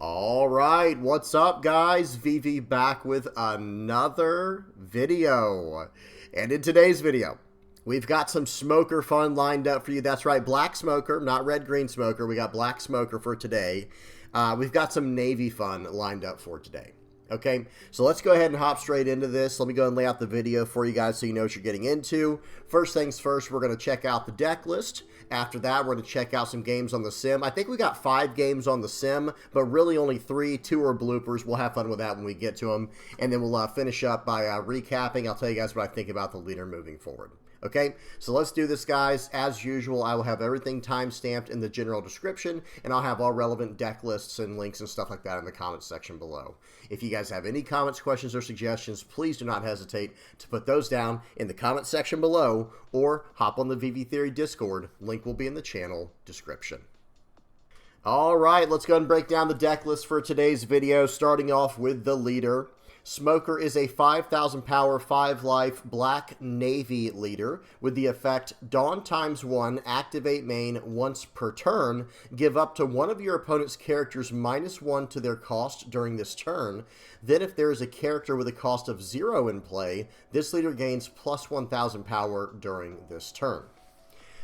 All right, what's up, guys? VV back with another video. And in today's video, we've got some smoker fun lined up for you. That's right, black smoker, not red-green smoker. We got black smoker for today. We've got some navy fun lined up for today. Okay, so let's go ahead and hop straight into this. Let me go and lay out the video for you guys so you know what you're getting into. First things first, we're going to check out the deck list. After that, we're going to check out some games on the sim. I think we got 5 games on the sim, but really only 3. 2 are bloopers. We'll have fun with that when we get to them. And then we'll finish up by recapping. I'll tell you guys what I think about the leader moving forward. Okay, so let's do this, guys. As usual, I will have everything time-stamped in the general description, and I'll have all relevant deck lists and links and stuff like that in the comments section below. If you guys have any comments, questions, or suggestions, please do not hesitate to put those down in the comment section below, or hop on the VV Theory Discord. Link will be in the channel description. All right, let's go ahead and break down the deck list for today's video, starting off with the leader. Smoker is a 5,000 power, 5 life black navy leader with the effect Dawn ×1, activate main once per turn. Give up to one of your opponent's characters -1 to their cost during this turn. Then if there is a character with a cost of 0 in play, this leader gains plus 1,000 power during this turn.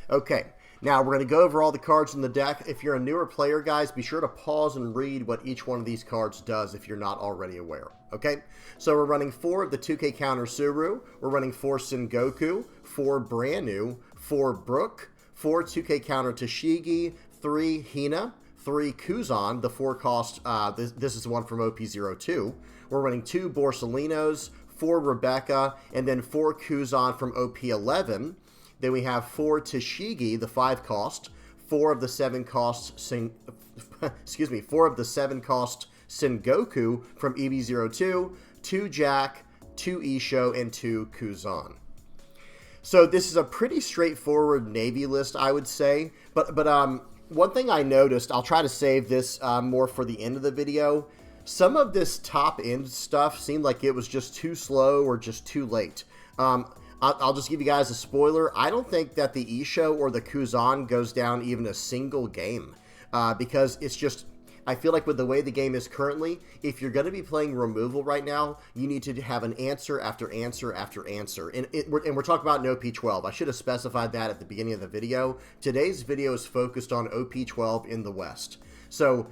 Okay. Now, we're going to go over all the cards in the deck. If you're a newer player, guys, be sure to pause and read what each one of these cards does if you're not already aware. Okay? So we're running 4 of the 2K counter Suru. We're running 4 Sengoku, 4 brand new, 4 Brook, 4 2K counter Tashigi, 3 Hina, 3 Kuzan, the 4 cost, this is one from OP02. We're running 2 Borsalinos, 4 Rebecca, and then 4 Kuzan from OP11. Then we have 4 Tashigi, the 5 cost, 4 of the 7 cost, 4 of the 7 cost Sengoku from EV02, 2 Jack, 2 Isho, and 2 Kuzan. So this is a pretty straightforward Navy list, I would say. But one thing I noticed, I'll try to save this more for the end of the video. Some of this top end stuff seemed like it was just too slow or just too late. I'll just give you guys a spoiler. I don't think that the Isho or the Kuzan goes down even a single game because it's just, I feel like with the way the game is currently, if you're going to be playing removal right now, you need to have an answer after answer after answer. And we're talking about an OP12. I should have specified that at the beginning of the video. Today's video is focused on OP12 in the West. So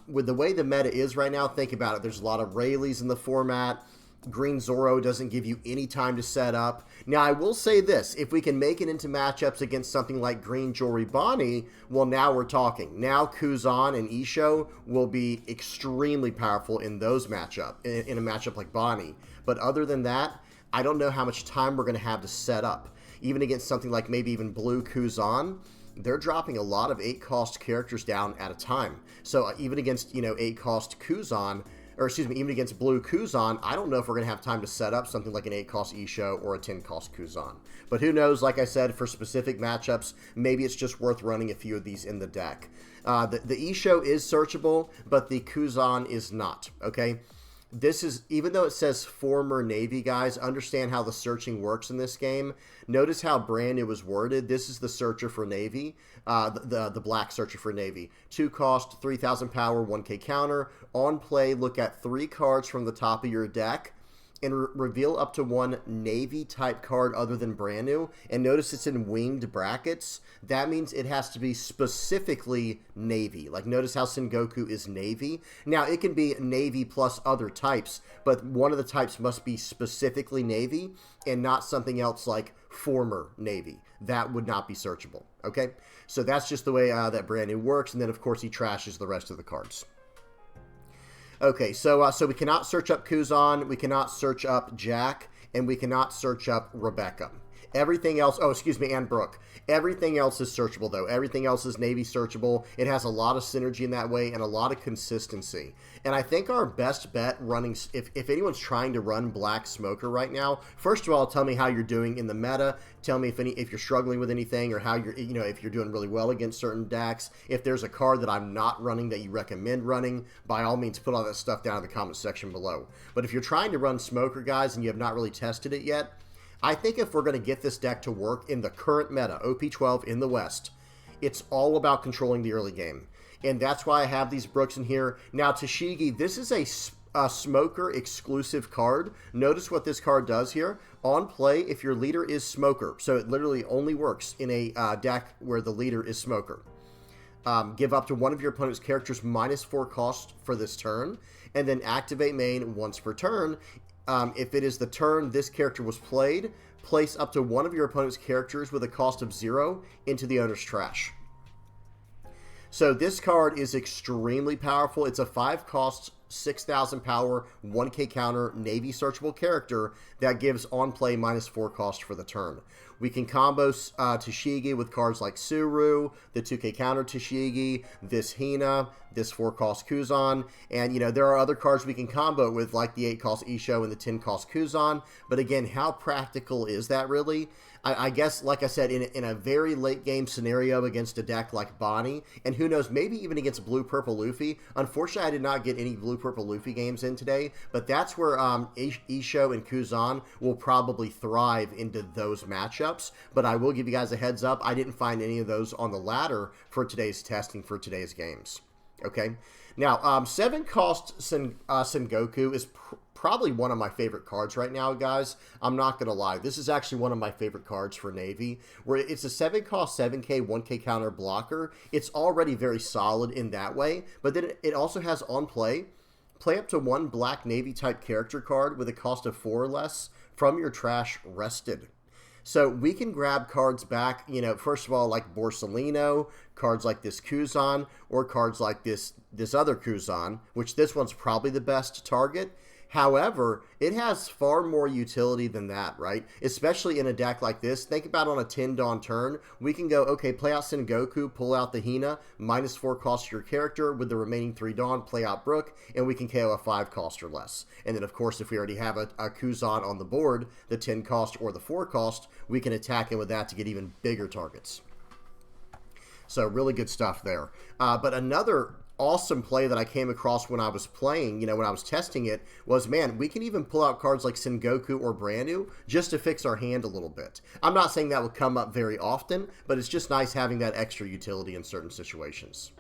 with the way the meta is right now, think about it. There's a lot of Rayleighs in the format. Green Zoro doesn't give you any time to set up. Now, I will say this. If we can make it into matchups against something like Green Joribani, well, now we're talking. Now Kuzan and Isho will be extremely powerful in those matchups, in a matchup like Bonnie. But other than that, I don't know how much time we're going to have to set up. Even against something like maybe even Blue Kuzan, they're dropping a lot of 8-cost characters down at a time. So even against, 8-cost Kuzan, or excuse me, even against Blue Kuzan, I don't know if we're going to have time to set up something like an 8-cost Isho or a 10-cost Kuzan. But who knows, like I said, for specific matchups, maybe it's just worth running a few of these in the deck. The Isho is searchable, but the Kuzan is not, okay? This is, even though it says former Navy, guys, understand how the searching works in this game. Notice how brand new was worded. This is the searcher for Navy, the black searcher for Navy. 2 cost, 3,000 power, 1K counter. On play, look at 3 cards from the top of your deck and reveal up to 1 Navy type card other than brand new. And notice it's in winged brackets. That means it has to be specifically Navy. Like, notice how Sengoku is Navy. Now, it can be Navy plus other types, but one of the types must be specifically Navy and not something else like former Navy. That would not be searchable, okay? So that's just the way that brand new works, and then, of course, he trashes the rest of the cards. Okay, so we cannot search up Kuzan, we cannot search up Jack, and we cannot search up Rebecca. Everything else, oh, excuse me, and Brooke. Everything else is searchable, though. Everything else is Navy searchable. It has a lot of synergy in that way and a lot of consistency. And I think our best bet running, if anyone's trying to run Black Smoker right now, first of all, tell me how you're doing in the meta. Tell me if you're struggling with anything or how you're, if you're doing really well against certain decks. If there's a card that I'm not running that you recommend running, by all means, put all that stuff down in the comment section below. But if you're trying to run Smoker, guys, and you have not really tested it yet, I think if we're going to get this deck to work in the current meta, OP12 in the West, it's all about controlling the early game. and that's why I have these Brooks in here. Now, Tashigi, this is a Smoker exclusive card. Notice what this card does here. On play, if your leader is Smoker, so it literally only works in a deck where the leader is Smoker. Give up to one of your opponent's characters -4 cost for this turn, and then activate main once per turn. If it is the turn this character was played, place up to one of your opponent's characters with a cost of 0 into the owner's trash. So this card is extremely powerful. It's a 5 cost, 6,000 power, 1k counter, Navy searchable character that gives on play -4 cost for the turn. We can combo Tashigi with cards like Suru, the 2k counter Tashigi, this Hina, this 4 cost Kuzan, and you know, there are other cards we can combo with like the 8 cost Isho and the 10 cost Kuzan, but again, how practical is that really? I guess, like I said, in a very late game scenario against a deck like Bonnie, and who knows, maybe even against Blue-Purple Luffy. Unfortunately, I did not get any Blue-Purple Luffy games in today, but that's where Isho and Kuzan will probably thrive into those matchups. But I will give you guys a heads up, I didn't find any of those on the ladder for today's testing for today's games. Okay, now 7 cost Sengoku is probably one of my favorite cards right now, guys. I'm not gonna lie, this is actually one of my favorite cards for Navy, where it's a 7 cost 7k 1k counter blocker. It's already very solid in that way, but then it also has on play up to 1 black Navy type character card with a cost of 4 or less from your trash rested. So we can grab cards back, you know, first of all, like Borsalino, cards like this Kuzan, or cards like this other Kuzan, which this one's probably the best target. However, it has far more utility than that, right? Especially in a deck like this. Think about on a 10 Dawn turn, we can go, okay, play out Sengoku, pull out the Hina, -4 cost your character, with the remaining 3 Dawn, play out Brook, and we can KO a 5 cost or less. And then, of course, if we already have a Kuzan on the board, the 10 cost or the 4 cost, we can attack it with that to get even bigger targets. So, really good stuff there. But another awesome play that I came across when I was playing, you know, when I was testing it, was, man, we can even pull out cards like Sengoku or Brand-New just to fix our hand a little bit. I'm not saying that will come up very often, but it's just nice having that extra utility in certain situations.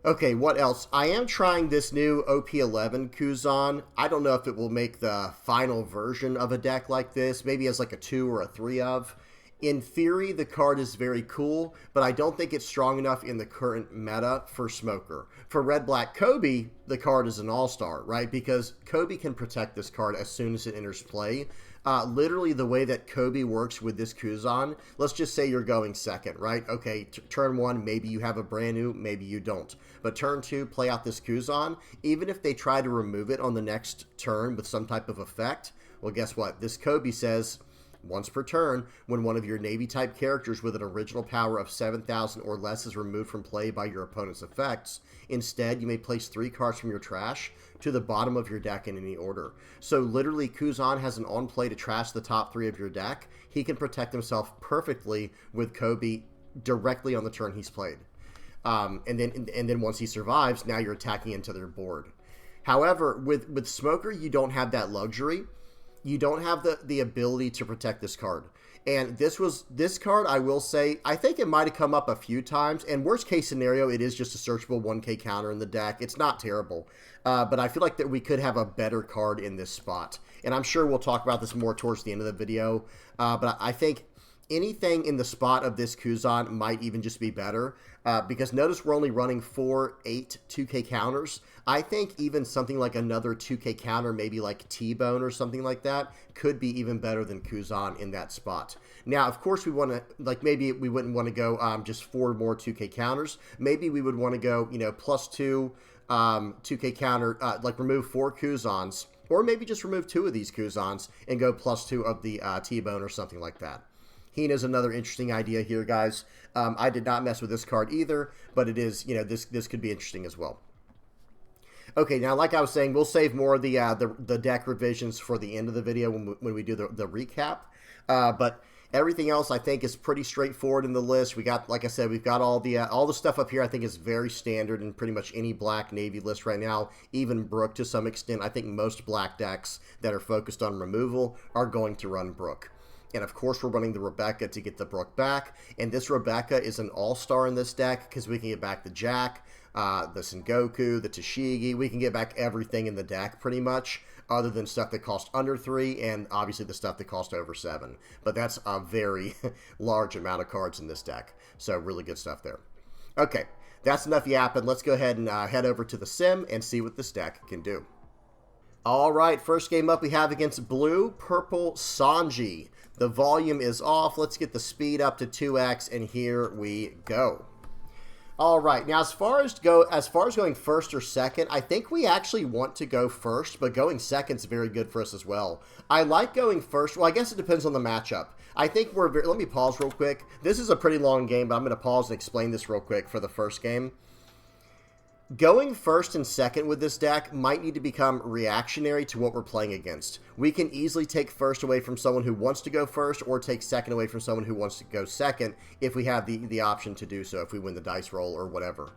Okay, what else? I am trying this new OP11 Kuzan. I don't know if it will make the final version of a deck like this, maybe as like a 2 or a 3 of. In theory, the card is very cool, but I don't think it's strong enough in the current meta for Smoker. For Red Black Kobe, the card is an all-star, right? Because Kobe can protect this card as soon as it enters play. Literally, the way that Kobe works with this Kuzan, let's just say you're going second, right? Okay, turn 1, maybe you have a Brand-New, maybe you don't. But turn 2, play out this Kuzan. Even if they try to remove it on the next turn with some type of effect, well, guess what? This Kobe says, once per turn, when one of your Navy-type characters with an original power of 7,000 or less is removed from play by your opponent's effects, instead, you may place 3 cards from your trash to the bottom of your deck in any order. So literally, Kuzan has an on-play to trash the top 3 of your deck. He can protect himself perfectly with Kobe directly on the turn he's played. And then once he survives, now you're attacking into their board. However, with Smoker, you don't have that luxury. You don't have the ability to protect this card. And this card, I will say, I think it might have come up a few times. And worst case scenario, it is just a searchable 1k counter in the deck. It's not terrible. But I feel like that we could have a better card in this spot. And I'm sure we'll talk about this more towards the end of the video. But I think anything in the spot of this Kuzan might even just be better. Because notice we're only running 4, 8 2k counters. I think even something like another 2k counter, maybe like T-Bone or something like that, could be even better than Kuzan in that spot. Now, of course, we want to, like, maybe we wouldn't want to go just 4 more 2k counters. Maybe we would want to go, you know, +2 2k counter, like remove 4 Kuzans, or maybe just remove 2 of these Kuzans and go +2 of the T-Bone or something like that. Hina's another interesting idea here, guys. I did not mess with this card either, but it is, you know, this could be interesting as well. Okay, now like I was saying, we'll save more of the deck revisions for the end of the video when we do the recap. But everything else I think is pretty straightforward in the list. We got, like I said, we've got all the stuff up here. I think is very standard in pretty much any Black Navy list right now. Even Brook to some extent. I think most Black decks that are focused on removal are going to run Brook. And of course, we're running the Rebecca to get the Brook back. And this Rebecca is an all-star in this deck because we can get back the Jack, the Sengoku, the Tashigi. We can get back everything in the deck pretty much, other than stuff that cost under 3 and obviously the stuff that cost over 7. But that's a very large amount of cards in this deck. So really good stuff there. Okay, that's enough yapping. Let's go ahead and head over to the sim and see what this deck can do. All right, first game up we have against Blue Purple Sanji. The volume is off. Let's get the speed up to 2x, and here we go. All right, now as far as going first or second, I think we actually want to go first, but going second is very good for us as well. I like going first. Well, I guess it depends on the matchup. I think let me pause real quick. This is a pretty long game, but I'm going to pause and explain this real quick for the first game. Going first and second with this deck might need to become reactionary to what we're playing against. We can easily take first away from someone who wants to go first, or take second away from someone who wants to go second if we have the option to do so, if we win the dice roll or whatever.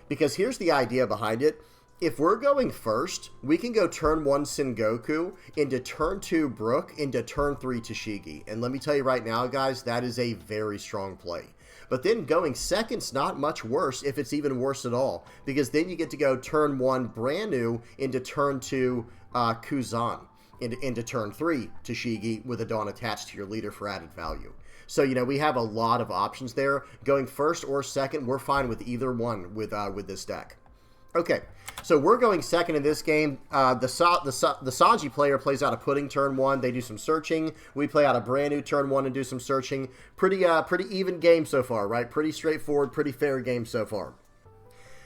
Because here's the idea behind it. If we're going first, we can go turn 1 Sengoku into turn 2 Brook into turn 3 Tashigi. And let me tell you right now, guys, that is a very strong play. But then going second's not much worse, if it's even worse at all, because then you get to go turn 1 brand new into turn 2 Kuzan, into turn 3 Tashigi with a Dawn attached to your leader for added value. So, you know, we have a lot of options there. Going first or second, we're fine with either one with this deck. Okay, so we're going second in this game. The Sanji player plays out a pudding turn 1. They do some searching. We play out a brand new turn 1 and do some searching. Pretty even game so far, right? Pretty straightforward, pretty fair game so far.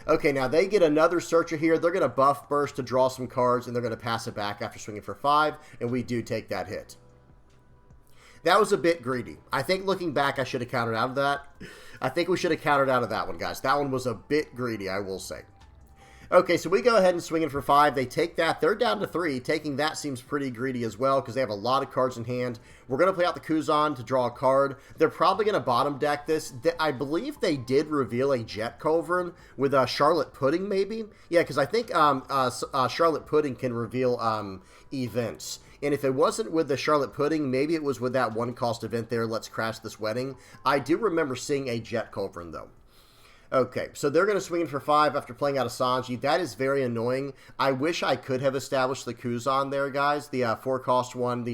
Okay, now they get another searcher here. They're going to buff burst to draw some cards, and they're going to pass it back after swinging for 5, and we do take that hit. That was a bit greedy. I think looking back, I should have countered out of that. I think we should have countered out of that one, guys. That one was a bit greedy, I will say. Okay, so we go ahead and swing it for 5. They take that. They're down to 3. Taking that seems pretty greedy as well because they have a lot of cards in hand. We're going to play out the Kuzan to draw a card. They're probably going to bottom deck this. I believe they did reveal a Jet Culverin with a Charlotte Pudding, maybe? Yeah, because I think Charlotte Pudding can reveal events. And if it wasn't with the Charlotte Pudding, maybe it was with that one-cost event there, Let's Crash This Wedding. I do remember seeing a Jet Culverin, though. Okay, so they're going to swing in for 5 after playing out a Sanji. That is very annoying. I wish I could have established the Kuzan there, guys. The 4-cost one,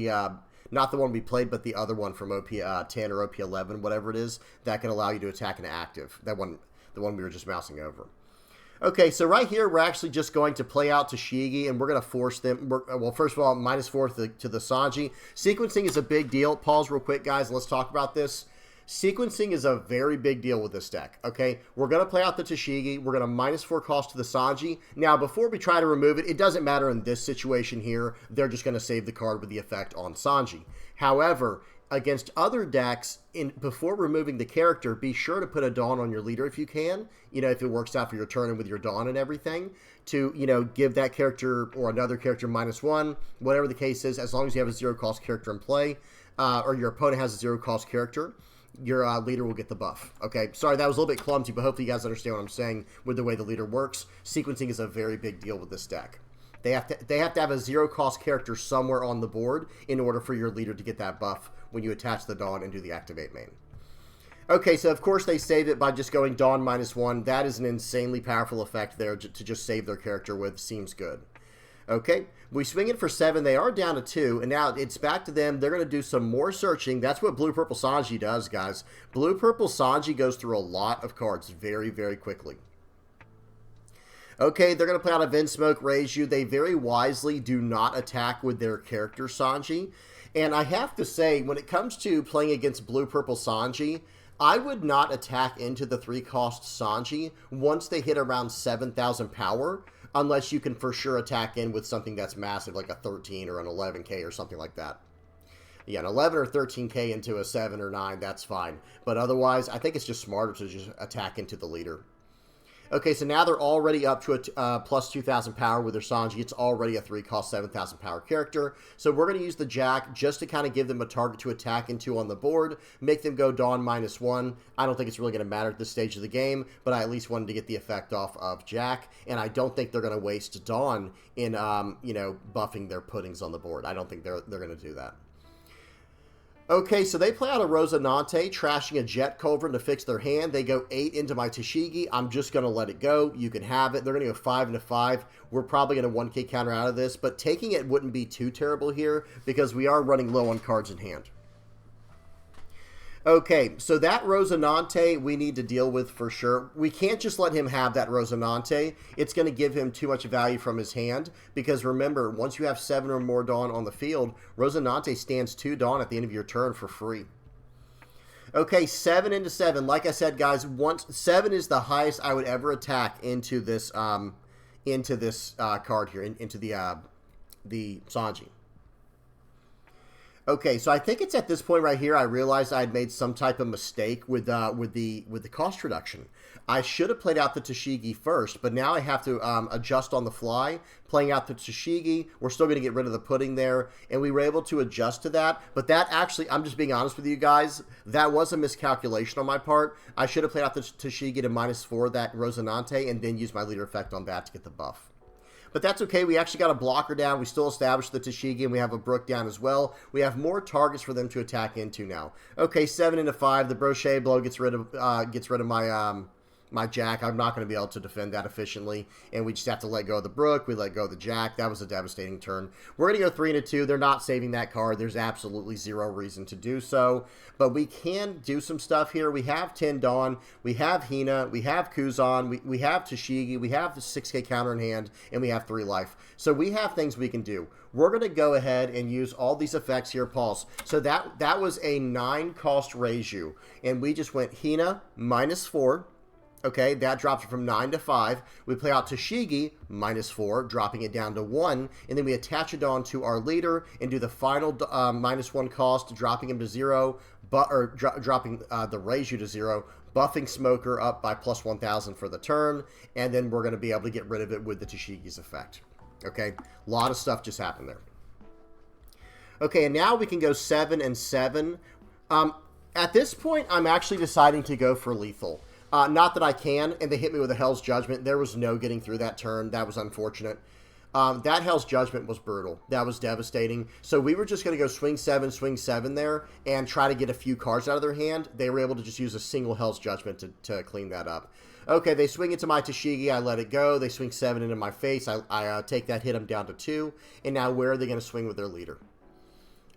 not the one we played, but the other one from OP10 or OP11, whatever it is, that can allow you to attack an active. That one, the one we were just mousing over. Okay, so right here, we're actually just going to play out Tashigi, and we're going to force them. Well, first of all, -4 to the Sanji. Sequencing is a big deal. Pause real quick, guys, and let's talk about this. Sequencing is a very big deal with this deck, okay? We're going to play out the Tashigi. We're going to -4 cost to the Sanji. Now, before we try to remove it, it doesn't matter in this situation here. They're just going to save the card with the effect on Sanji. However, against other decks, before removing the character, be sure to put a Dawn on your leader if you can. You know, if it works out for your turn and with your Dawn and everything, to, you know, give that character or another character -1, whatever the case is, as long as you have a 0-cost character in play, or your opponent has a 0-cost character, your leader will get the buff. Okay, sorry, that was a little bit clumsy, but hopefully you guys understand what I'm saying with the way the leader works. Sequencing is a very big deal with this deck. They have to have a 0-cost character somewhere on the board in order for your leader to get that buff when you attach the Dawn and do the activate main. Okay, so of course they save it by just going Dawn -1. That is an insanely powerful effect there to just save their character with. Seems good. Okay, we swing it for 7. They are down to 2, and now it's back to them. They're going to do some more searching. That's what Blue-Purple Sanji does, guys. Blue-Purple Sanji goes through a lot of cards very, very quickly. Okay, they're going to play out a Vinsmoke, Raise You. They very wisely do not attack with their character Sanji. And I have to say, when it comes to playing against Blue-Purple Sanji, I would not attack into the 3-cost Sanji once they hit around 7,000 power, unless you can for sure attack in with something that's massive, like a 13 or an 11k or something like that. Yeah, an 11 or 13k into a 7 or 9, that's fine. But otherwise, I think it's just smarter to just attack into the leader. Okay, so now they're already up to a plus 2,000 power with their Sanji. It's already a 3-cost 7,000 power character. So we're going to use the Jack just to kind of give them a target to attack into on the board, make them go Dawn -1. I don't think it's really going to matter at this stage of the game, but I at least wanted to get the effect off of Jack, and I don't think they're going to waste Dawn in, you know, buffing their puddings on the board. I don't think they're going to do that. Okay, so they play out a Rosinante, trashing a Jet Culverin to fix their hand. They go 8 into my Tashigi. I'm just going to let it go. You can have it. They're going to go 5 into 5. We're probably going to 1K counter out of this, but taking it wouldn't be too terrible here because we are running low on cards in hand. Okay, so that Rosinante we need to deal with for sure. We can't just let him have that Rosinante. It's going to give him too much value from his hand because remember, once you have 7 or more Dawn on the field, Rosinante stands 2 Dawn at the end of your turn for free. Okay, 7 into 7. Like I said, guys, 7 is the highest I would ever attack into this card here, into the Sanji. Okay, so I think it's at this point right here I realized I had made some type of mistake with the cost reduction. I should have played out the Tashigi first, but now I have to adjust on the fly. Playing out the Tashigi, we're still going to get rid of the pudding there, and we were able to adjust to that. But that actually, I'm just being honest with you guys, that was a miscalculation on my part. I should have played out the Tashigi to -4 that Rosinante, and then used my leader effect on that to get the buff. But that's okay. We actually got a blocker down. We still established the Tashigi, and we have a Brook down as well. We have more targets for them to attack into now. Okay, 7 into 5. The Brochet blow gets rid of my Jack. I'm not going to be able to defend that efficiently, and we just have to let go of the Brook. We let go of the Jack. That was a devastating turn. We're going to go 3 into 2. They're not saving that card. There's absolutely zero reason to do so, but we can do some stuff here. We have 10 Dawn. We have Hina. We have Kuzan. We have Tashigi. We have the 6K counter in hand, and we have 3 life. So we have things we can do. We're going to go ahead and use all these effects here, pause. So that was a 9 cost Reiju, and we just went Hina -4. Okay, that drops it from 9 to 5. We play out Tashigi, -4, dropping it down to 1. And then we attach it on to our leader and do the final -1 cost, dropping him to 0, dropping the Reiju to 0, buffing Smoker up by +1000 for the turn. And then we're going to be able to get rid of it with the Tashigi's effect. Okay, a lot of stuff just happened there. Okay, and now we can go 7 and 7. At this point, I'm actually deciding to go for lethal. Not that I can, and they hit me with a Hell's Judgment. There was no getting through that turn. That was unfortunate. That Hell's Judgment was brutal. That was devastating. So we were just going to go swing 7 there, and try to get a few cards out of their hand. They were able to just use a single Hell's Judgment to clean that up. Okay, they swing into my Tashigi. I let it go. They swing 7 into my face. I take that, hit them down to 2. And now where are they going to swing with their leader?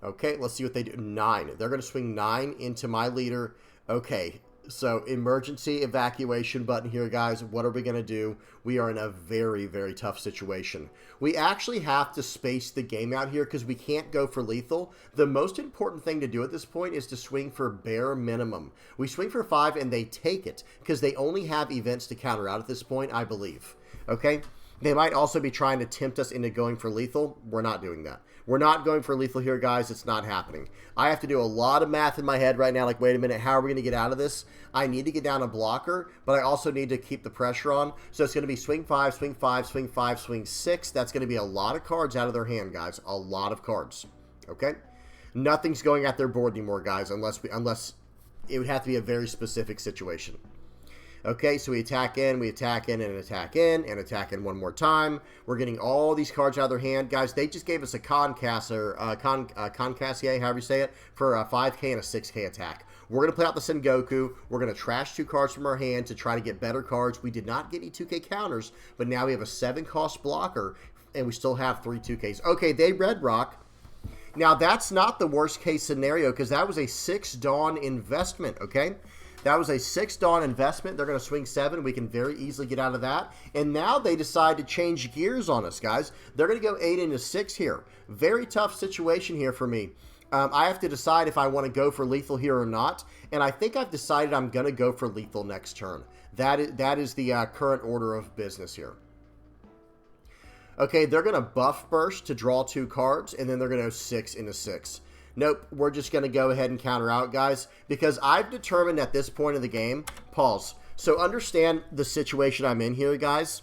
Okay, let's see what they do. 9. They're going to swing 9 into my leader. Okay. So, emergency evacuation button here, guys. What are we going to do? We are in a very, very tough situation. We actually have to space the game out here because we can't go for lethal. The most important thing to do at this point is to swing for bare minimum. We swing for 5 and they take it because they only have events to counter out at this point, I believe. Okay? They might also be trying to tempt us into going for lethal. We're not doing that. We're not going for lethal here, guys. It's not happening. I have to do a lot of math in my head right now. Like, wait a minute, how are we going to get out of this? I need to get down a blocker, but I also need to keep the pressure on. So it's going to be swing 5, swing 5, swing 5, swing 6. That's going to be a lot of cards out of their hand, guys. A lot of cards. Okay? Nothing's going at their board anymore, guys, unless it would have to be a very specific situation. Okay, so we attack in, and attack in one more time. We're getting all these cards out of their hand. Guys, they just gave us a Concassier, however you say it, for a 5K and a 6K attack. We're going to play out the Sengoku. We're going to trash 2 cards from our hand to try to get better cards. We did not get any 2K counters, but now we have a 7-cost blocker, and we still have 3 2Ks. Okay, they Red Rock. Now, that's not the worst case scenario because that was a 6 Dawn investment, okay? That was a 6 Dawn investment. They're going to swing 7. We can very easily get out of that. And now they decide to change gears on us, guys. They're going to go 8 into 6 here. Very tough situation here for me. I have to decide if I want to go for lethal here or not. And I think I've decided I'm going to go for lethal next turn. That is the current order of business here. Okay, they're going to buff burst to draw 2 cards. And then they're going to go 6 into 6. Nope, we're just going to go ahead and counter out, guys, because I've determined at this point of the game, pause. So understand the situation I'm in here, guys.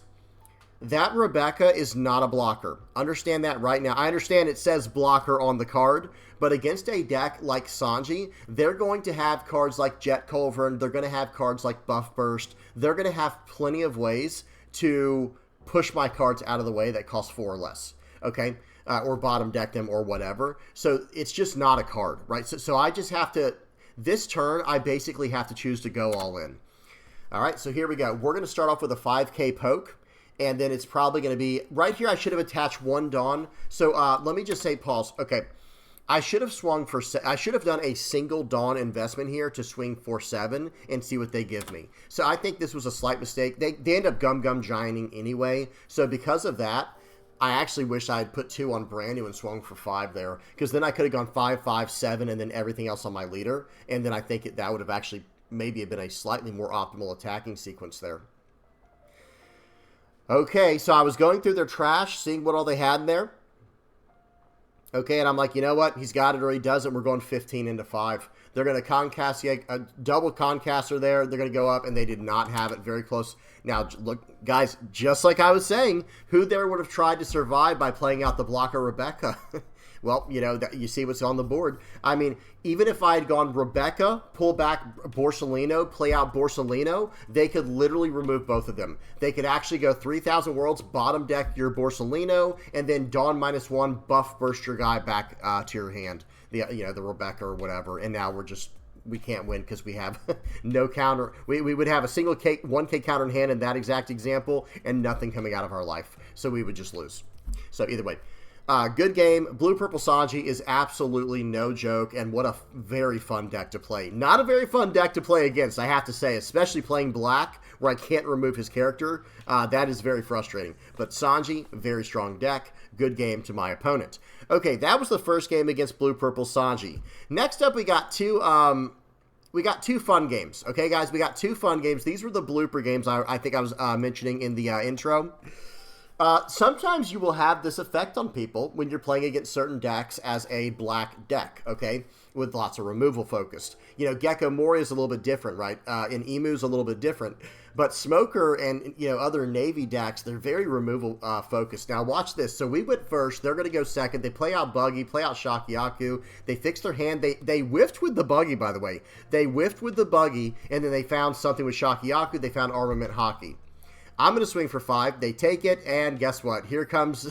That Rebecca is not a blocker. Understand that right now. I understand it says blocker on the card, but against a deck like Sanji, they're going to have cards like Jet Culverin. They're going to have cards like Buff Burst. They're going to have plenty of ways to push my cards out of the way that cost 4 or less. okay? Or bottom deck them or whatever. So it's just not a card, right? So I just have to, this turn, I basically have to choose to go all in. All right, so here we go. We're going to start off with a 5K poke, and then it's probably going to be, right here I should have attached 1 Dawn. So let me just say pause. Okay, I should have swung for, I should have done a single Dawn investment here to swing for 7 and see what they give me. So I think this was a slight mistake. They end up gum gianting anyway. So because of that, I actually wish I had put 2 on brand new and swung for 5 there, because then I could have gone 5, 5, 7, and then everything else on my leader. And then I think that would have actually maybe have been a slightly more optimal attacking sequence there. Okay, so I was going through their trash, seeing what all they had in there. Okay, and I'm like, you know what? He's got it or he doesn't. We're going 15 into 5. They're going to concast, a double concaster there. They're going to go up, and they did not have it very close. Now, look, guys, just like I was saying, who there would have tried to survive by playing out the blocker Rebecca? Well, you know, you see what's on the board. I mean, even if I had gone Rebecca, pull back Borsellino, play out Borsellino, they could literally remove both of them. They could actually go 3,000 Worlds, bottom deck your Borsellino, and then Dawn -1, buff burst your guy back to your hand. The Rebecca or whatever. And now we can't win because we have no counter. We would have a single 1K counter in hand in that exact example and nothing coming out of our life. So we would just lose. So either way. Good game. Blue-Purple Sanji is absolutely no joke, and what a very fun deck to play. Not a very fun deck to play against, I have to say, especially playing black, where I can't remove his character. That is very frustrating. But Sanji, very strong deck. Good game to my opponent. Okay, that was the first game against Blue-Purple Sanji. Next up, we got two fun games. Okay, guys, we got 2 fun games. These were the blooper games I think I was mentioning in the intro. Sometimes you will have this effect on people when you're playing against certain decks as a black deck, okay, with lots of removal focused. You know, Gecko Mori is a little bit different, right? And Emu's a little bit different. But Smoker and, you know, other Navy decks, they're very removal focused. Now, watch this. So we went first. They're going to go second. They play out Buggy, play out Shakiyaku. They fixed their hand. They whiffed with the Buggy, by the way. They whiffed with the Buggy, and then they found something with Shakiyaku. They found Armament Hockey. I'm going to swing for 5. They take it, and guess what? Here comes...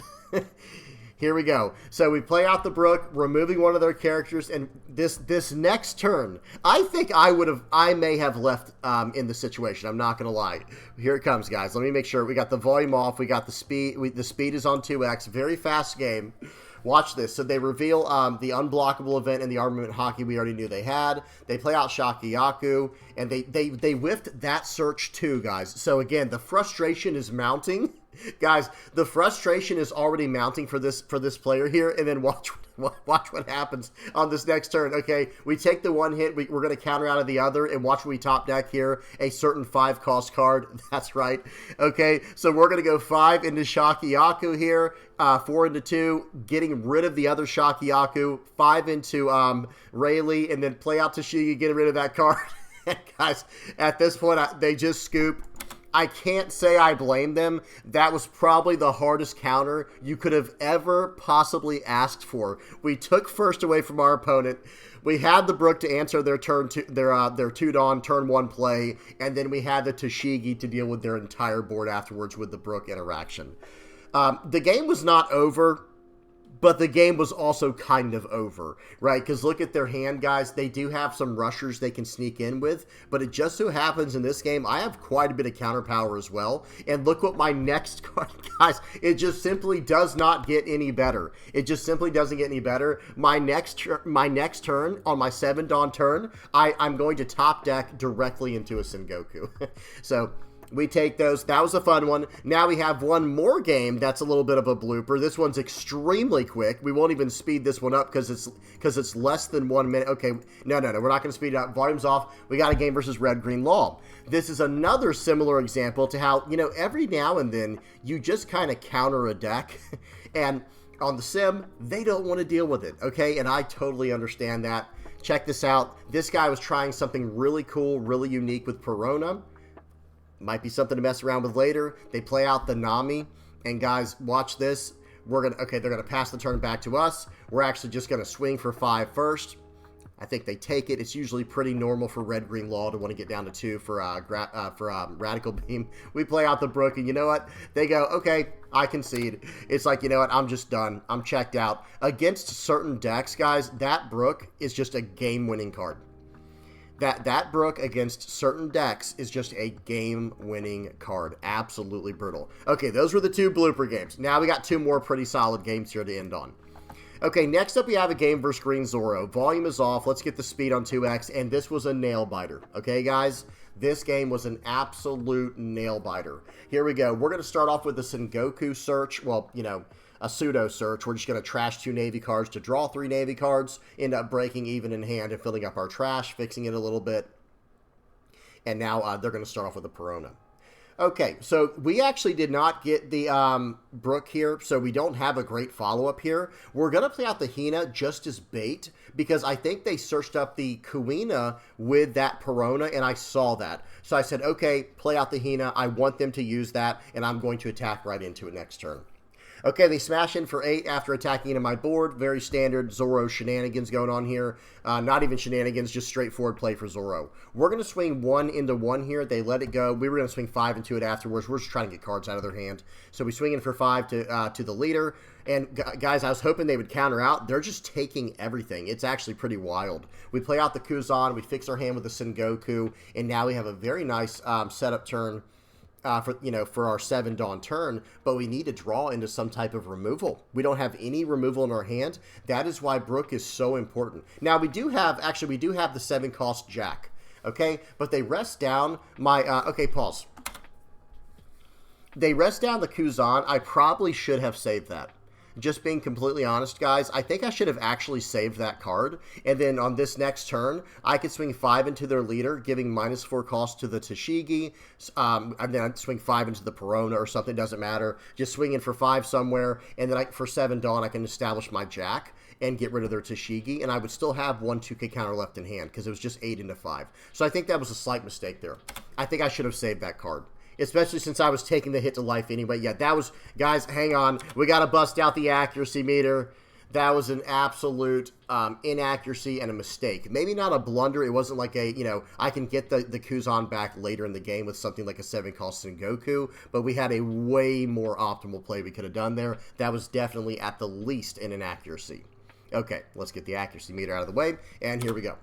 Here we go. So we play out the Brook, removing one of their characters, and this next turn, I think I may have left in the situation. I'm not going to lie. Here it comes, guys. Let me make sure. We got the volume off. We got the speed. The speed is on 2x. Very fast game. Watch this. So they reveal the unblockable event and the armament hockey we already knew they had. They play out Shakiyaku, and they whiffed that search too, guys. So again, the frustration is mounting. Guys, the frustration is already mounting for this player here, and then watch what happens on this next turn. Okay, we take the one hit, we're going to counter out of the other, and watch what we top deck here, a certain 5-cost card. That's right. Okay, so we're going to go 5 into Shakiyaku here, 4 into 2, getting rid of the other Shakiyaku, 5 into Rayleigh, and then play out Tashigi, getting rid of that card. Guys, at this point, they just scoop. I can't say I blame them. That was probably the hardest counter you could have ever possibly asked for. We took first away from our opponent. We had the Brook to answer their turn their 2 Dawn turn 1 play, and then we had the Tashigi to deal with their entire board afterwards with the Brook interaction. The game was not over, but the game was also kind of over, right? Because look at their hand, guys. They do have some rushers they can sneak in with, but it just so happens in this game, I have quite a bit of counter power as well. And look what my next card, guys, it just simply does not get any better. It just simply doesn't get any better. My next turn, on my 7 Dawn turn, I'm going to top deck directly into a Sengoku. So... we take those. That was a fun one. Now we have one more game that's a little bit of a blooper. This one's extremely quick. We won't even speed this one up because it's less than 1 minute. Okay, no. We're not going to speed it up. Volume's off. We got a game versus Red Green Law. This is another similar example to how, you know, every now and then you just kind of counter a deck and on the sim, they don't want to deal with it, okay? And I totally understand that. Check this out. This guy was trying something really cool, really unique with Perona. Might be something to mess around with later. They play out the Nami, and guys, watch this. They're gonna pass the turn back to us. We're actually just gonna swing for 5 first. I think they take it. It's usually pretty normal for red-green law to want to get down to 2 for Radical Beam. We play out the Brook, and you know what? They go, okay, I concede. It's like, you know what? I'm just done. I'm checked out. Against certain decks, guys, that Brook is just a game-winning card. That Brook against certain decks is just a game-winning card. Absolutely brutal. Okay, those were the 2 blooper games. Now we got 2 more pretty solid games here to end on. Okay, next up we have a game versus Green Zoro. Volume is off. Let's get the speed on 2x, and this was a nail-biter. Okay, guys? This game was an absolute nail-biter. Here we go. We're going to start off with the Sengoku search. Well, you know, a pseudo search. We're just going to trash 2 Navy cards to draw 3 Navy cards, end up breaking even in hand and filling up our trash, fixing it a little bit. And now they're going to start off with a Perona. Okay, so we actually did not get the Brook here, so we don't have a great follow-up here. We're going to play out the Hina just as bait, because I think they searched up the Kuina with that Perona, and I saw that. So I said, okay, play out the Hina. I want them to use that, and I'm going to attack right into it next turn. Okay, they smash in for 8 after attacking into my board. Very standard Zoro shenanigans going on here. Not even shenanigans, just straightforward play for Zoro. We're going to swing 1 into 1 here. They let it go. We were going to swing 5 into it afterwards. We're just trying to get cards out of their hand. So we swing in for 5 to the leader. And guys, I was hoping they would counter out. They're just taking everything. It's actually pretty wild. We play out the Kuzan. We fix our hand with the Sengoku. And now we have a very nice setup turn. For our 7 Dawn turn, but we need to draw into some type of removal. We don't have any removal in our hand. That is why Brook is so important. Now, we do have the 7 cost Jack, okay? But they rest down my, okay, pause. They rest down the Kuzan. I probably should have saved that. Just being completely honest, guys, I think I should have actually saved that card. And then on this next turn, I could swing 5 into their leader, giving -4 cost to the Tashigi. And then I'd swing 5 into the Perona or something, doesn't matter. Just swing in for 5 somewhere. And then for 7 Dawn, I can establish my Jack and get rid of their Tashigi. And I would still have 1 2K counter left in hand because it was just 8 into 5. So I think that was a slight mistake there. I think I should have saved that card. Especially since I was taking the hit to life anyway. Yeah, that was... Guys, hang on. We got to bust out the accuracy meter. That was an absolute inaccuracy and a mistake. Maybe not a blunder. It wasn't like a, I can get the Kuzan back later in the game with something like a 7-cost Sengoku. But we had a way more optimal play we could have done there. That was definitely at the least an inaccuracy. Okay, let's get the accuracy meter out of the way. And here we go.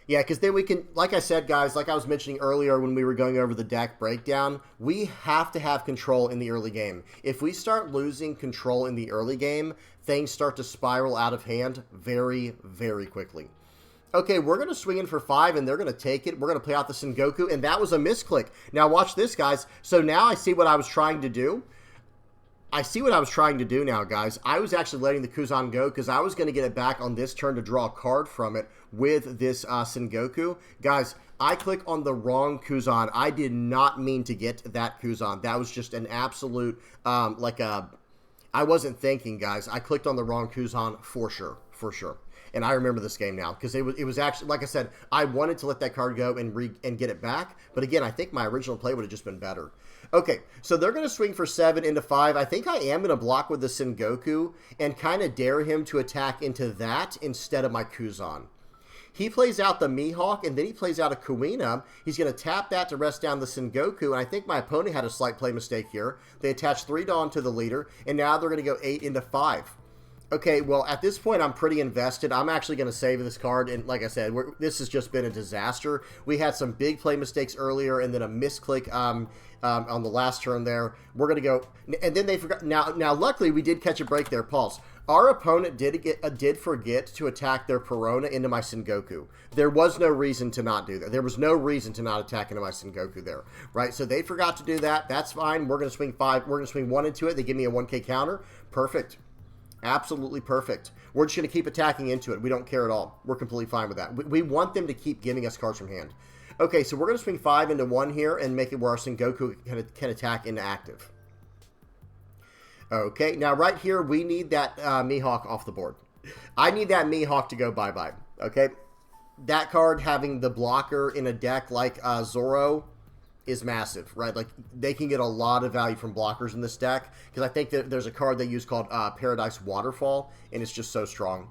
Yeah, because then we can, like I said, guys, like I was mentioning earlier when we were going over the deck breakdown, we have to have control in the early game. If we start losing control in the early game, things start to spiral out of hand very, very quickly. Okay, we're going to swing in for 5, and they're going to take it. We're going to play out the Sengoku, and that was a misclick. Now, watch this, guys. So now I see what I was trying to do. Now, guys. I was actually letting the Kuzan go because I was going to get it back on this turn to draw a card from it with this Sengoku. Guys, I click on the wrong Kuzan. I did not mean to get that Kuzan. That was just an absolute, I wasn't thinking, guys. I clicked on the wrong Kuzan for sure. And I remember this game now because it was actually, like I said, I wanted to let that card go and get it back. But again, I think my original play would have just been better. Okay, so they're going to swing for 7 into 5. I think I am going to block with the Sengoku and kind of dare him to attack into that instead of my Kuzan. He plays out the Mihawk, and then he plays out a Kuina. He's going to tap that to rest down the Sengoku, and I think my opponent had a slight play mistake here. They attach 3 Dawn to the leader, and now they're going to go 8 into 5. Okay, well, at this point, I'm pretty invested. I'm actually going to save this card, and like I said, this has just been a disaster. We had some big play mistakes earlier, and then a misclick on the last turn there. We're going to go, and then they forgot. Now, luckily, we did catch a break there. Pause. Our opponent did forget to attack their Perona into my Sengoku. There was no reason to not do that. There was no reason to not attack into my Sengoku there, right? So they forgot to do that. That's fine. We're going to swing 5. We're going to swing 1 into it. They give me a 1K counter. Perfect. Absolutely perfect. We're just going to keep attacking into it. We don't care at all. We're completely fine with that. We want them to keep giving us cards from hand. Okay, so we're going to swing 5 into 1 here and make it where our Sengoku can attack into active. Okay, now right here, we need that Mihawk off the board. I need that Mihawk to go bye-bye, okay? That card having the blocker in a deck like Zoro is massive, right? Like, they can get a lot of value from blockers in this deck, because I think that there's a card they use called Paradise Waterfall, and it's just so strong.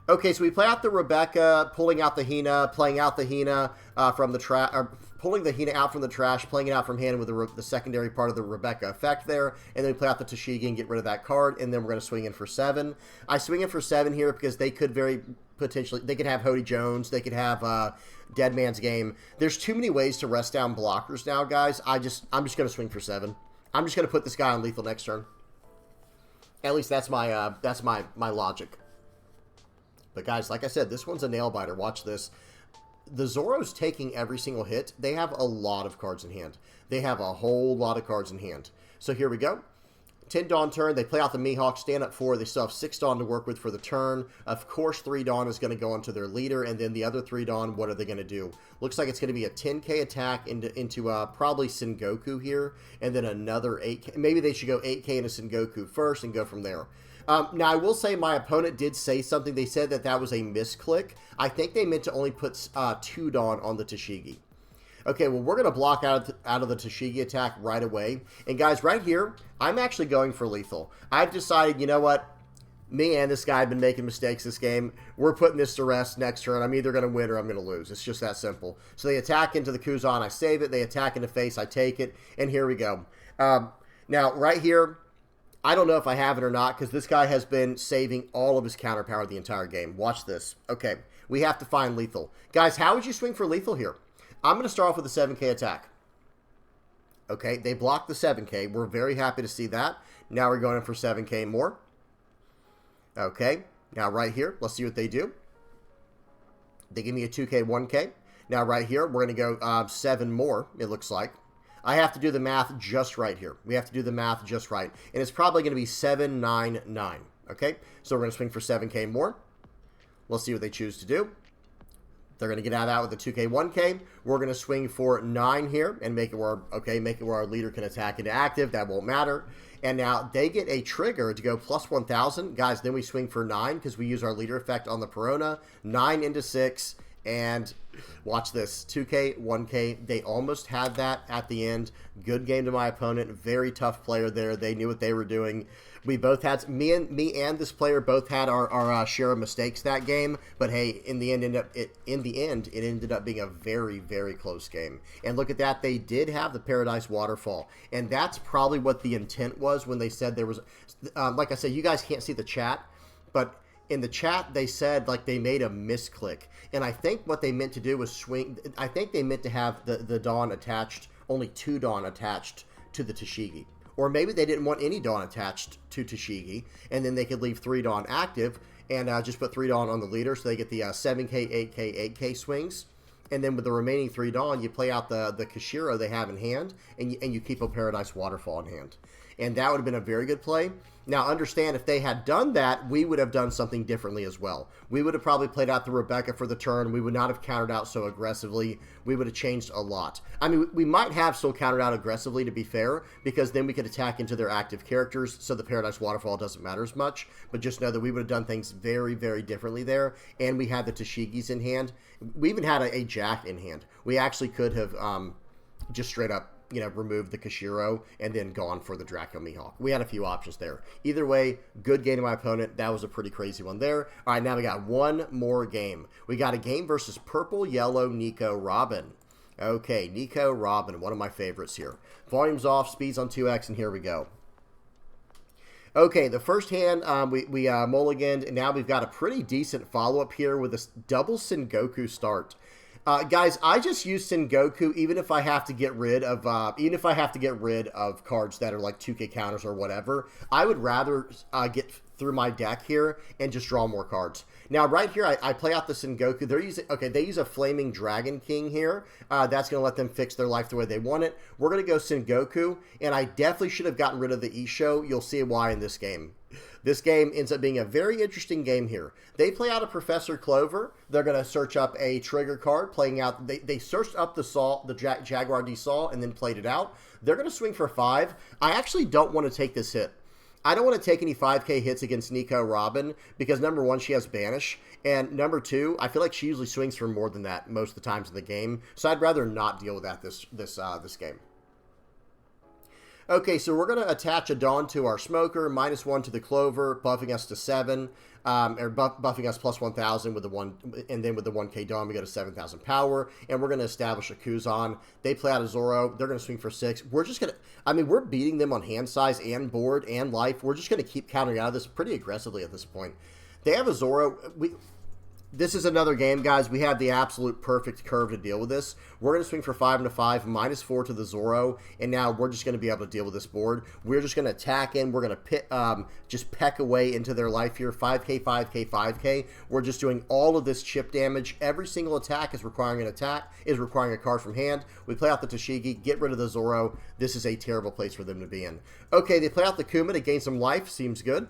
Okay, so we play out the Rebecca, pulling out the Hina, playing out the Hina from the trash, or pulling the Hina out from the trash, playing it out from hand with the secondary part of the Rebecca effect there, and then we play out the Tashigi and get rid of that card, and then we're going to swing in for 7. I swing in for 7 here because they could very potentially, they could have Hody Jones, they could have Dead Man's Game. There's too many ways to rest down blockers now, guys. I'm just going to swing for 7. I'm just going to put this guy on lethal next turn. At least that's my logic. But guys, like I said, this one's a nail-biter. Watch this. The Zoro's taking every single hit. They have a lot of cards in hand. They have a whole lot of cards in hand. So here we go. 10 Dawn turn. They play out the Mihawk, stand up 4. They still have 6 Dawn to work with for the turn. Of course, 3 Dawn is going to go onto their leader, and then the other 3 Dawn, what are they going to do? Looks like it's going to be a 10k attack into probably Sengoku here, and then another 8k. Maybe they should go 8k into Sengoku first and go from there. Now, I will say my opponent did say something. They said that was a misclick. I think they meant to only put 2 Dawn on the Tashigi. Okay, well, we're going to block out of the Tashigi attack right away. And guys, right here, I'm actually going for lethal. I've decided, you know what? Me and this guy have been making mistakes this game. We're putting this to rest next turn. I'm either going to win or I'm going to lose. It's just that simple. So they attack into the Kuzan. I save it. They attack into face. I take it. And here we go. Now, right here, I don't know if I have it or not because this guy has been saving all of his counter power the entire game. Watch this. Okay, we have to find lethal. Guys, how would you swing for lethal here? I'm going to start off with a 7k attack. Okay, they blocked the 7k. We're very happy to see that. Now we're going in for 7k more. Okay, now right here, let's see what they do. They give me a 2k, 1k. Now right here, we're going to go 7 more, it looks like. I have to do the math just right here. We have to do the math just right. And it's probably going to be 799. Okay? So we're going to swing for 7k more. Let's see what they choose to do. They're going to get out of that with a 2k, 1k. We're going to swing for 9 here and make it where, okay, make it where our leader can attack into active. That won't matter. And now they get a trigger to go plus 1,000. Guys, then we swing for 9 because we use our leader effect on the Perona. 9 into 6. And watch this, 2k, 1k, they almost had that at the end. Good game to my opponent, very tough player there. They knew what they were doing. We both had, me and this player both had our share of mistakes that game. But hey, in the end, it ended up being a very, very close game. And look at that, they did have the Paradise Waterfall. And that's probably what the intent was when they said there was, like I said, you guys can't see the chat, but in the chat, they said like they made a misclick. And I think what they meant to do was swing. I think they meant to have the Dawn attached, only 2 Dawn attached to the Tashigi. Or maybe they didn't want any Dawn attached to Tashigi. And then they could leave 3 Dawn active and just put 3 Dawn on the leader. So they get the 7k, 8k, 8k swings. And then with the remaining 3 Dawn, you play out the Kashiro they have in hand. And you keep a Paradise Waterfall in hand. And that would have been a very good play. Now, understand, if they had done that, we would have done something differently as well. We would have probably played out the Rebecca for the turn. We would not have countered out so aggressively. We would have changed a lot. I mean, we might have still countered out aggressively, to be fair, because then we could attack into their active characters, so the Paradise Waterfall doesn't matter as much. But just know that we would have done things very, very differently there. And we had the Tashigis in hand. We even had a Jack in hand. We actually could have just straight up, you know, removed the Kashiro and then gone for the Draco Mihawk. We had a few options there. Either way, good game to my opponent. That was a pretty crazy one there. All right, now we got one more game. We got a game versus Purple Yellow Nico Robin. Okay, Nico Robin, one of my favorites here. Volume's off, speed's on 2x, and here we go. Okay, the first hand, we mulliganed, and now we've got a pretty decent follow-up here with this double Sengoku start. Guys, I just use Sengoku even if I have to get rid of cards that are like 2k counters or whatever. I would rather get through my deck here and just draw more cards. Now, right here, I play out the Sengoku. They use a Flaming Dragon King here. That's going to let them fix their life the way they want it. We're going to go Sengoku, and I definitely should have gotten rid of the Isho. You'll see why in this game. This game ends up being a very interesting game here. They play out a Professor Clover. They're going to search up a trigger card, playing out. They searched up the Jaguar D Saw and then played it out. They're going to swing for 5. I actually don't want to take this hit. I don't want to take any 5k hits against Nico Robin because, number one, she has Banish, and number two, I feel like she usually swings for more than that most of the times in the game, so I'd rather not deal with that this game. Okay, so we're going to attach a Dawn to our Smoker, -1 to the Clover, buffing us to 7, or buffing us plus 1,000 with the 1, and then with the 1K Dawn, we go to 7,000 power, and we're going to establish a Kuzan. They play out a Zoro. They're going to swing for 6. We're just going to, I mean, we're beating them on hand size and board and life. We're just going to keep countering out of this pretty aggressively at this point. They have a Zoro. This is another game, guys. We have the absolute perfect curve to deal with this. We're going to swing for 5 into 5, -4 to the Zoro, and now we're just going to be able to deal with this board. We're just going to attack in. We're going to just peck away into their life here. 5K, 5K, 5K. We're just doing all of this chip damage. Every single attack is requiring a card from hand. We play out the TCG, get rid of the Zoro. This is a terrible place for them to be in. Okay, they play out the Kuma to gain some life. Seems good.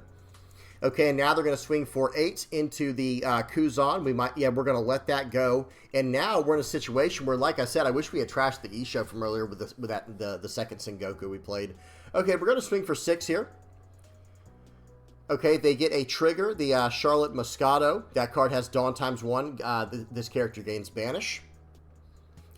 Okay, and now they're going to swing for 8 into the Kuzan. We're going to let that go. And now we're in a situation where, like I said, I wish we had trashed the Isho from earlier with the second Sengoku we played. Okay, we're going to swing for 6 here. Okay, they get a trigger, the Charlotte Moscato. That card has Dawn ×1. This character gains Banish.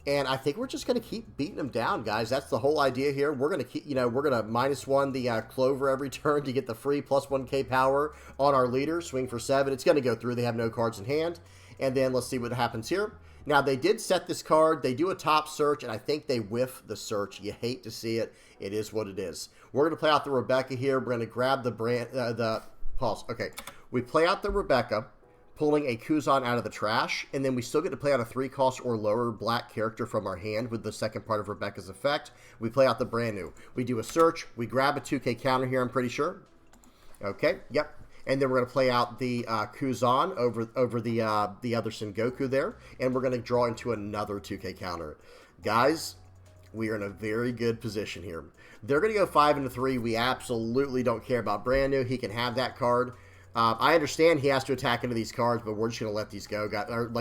And I think we're just going to keep beating them down, guys. That's the whole idea here. We're going to keep, we're going to -1 the Clover every turn to get the free plus 1K power on our leader. Swing for 7. It's going to go through. They have no cards in hand. And then let's see what happens here. Now, they did set this card. They do a top search, and I think they whiff the search. You hate to see it. It is what it is. We're going to play out the Rebecca here. We're going to grab the pulse. Okay, we play out the Rebecca, pulling a Kuzan out of the trash, and then we still get to play out a 3-cost or lower black character from our hand with the second part of Rebecca's effect. We play out the brand new. We do a search. We grab a 2K counter here, I'm pretty sure. Okay, yep. And then we're going to play out the Kuzan over the other Sengoku there, and we're going to draw into another 2K counter. Guys, we are in a very good position here. They're going to go 5 into 3. We absolutely don't care about brand new. He can have that card. I understand he has to attack into these cards, but we're just going to let these go.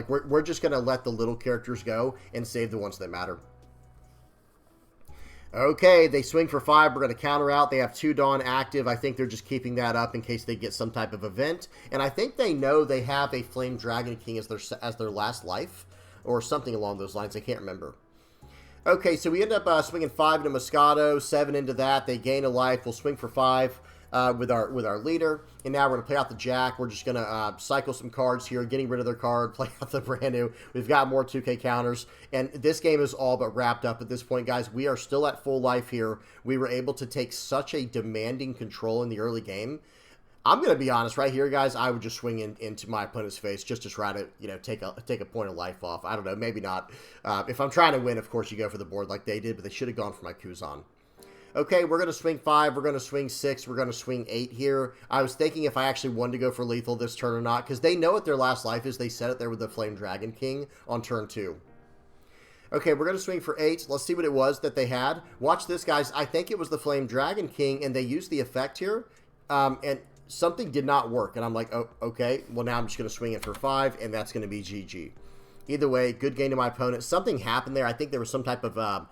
We're just going to let the little characters go and save the ones that matter. Okay, they swing for 5. We're going to counter out. They have 2 Dawn active. I think they're just keeping that up in case they get some type of event. And I think they know they have a Flame Dragon King as their last life, or something along those lines. I can't remember. Okay, so we end up swinging 5 into Moscato, 7 into that. They gain a life. We'll swing for 5. With our leader, and now we're going to play out the Jack. We're just going to cycle some cards here, getting rid of their card, play out the brand new. We've got more 2K counters, and this game is all but wrapped up at this point, guys. We are still at full life here. We were able to take such a demanding control in the early game. I'm going to be honest right here, guys. I would just swing into my opponent's face just to try to, take a point of life off. I don't know, maybe not. If I'm trying to win, of course, you go for the board like they did, but they should have gone for my Kuzan. Okay, we're going to swing 5, we're going to swing 6, we're going to swing 8 here. I was thinking if I actually wanted to go for lethal this turn or not, because they know what their last life is. They set it there with the Flame Dragon King on turn 2. Okay, we're going to swing for 8. Let's see what it was that they had. Watch this, guys. I think it was the Flame Dragon King, and they used the effect here, and something did not work. And I'm like, oh, okay, well, now I'm just going to swing it for 5, and that's going to be GG. Either way, good game to my opponent. Something happened there. I think there was some type of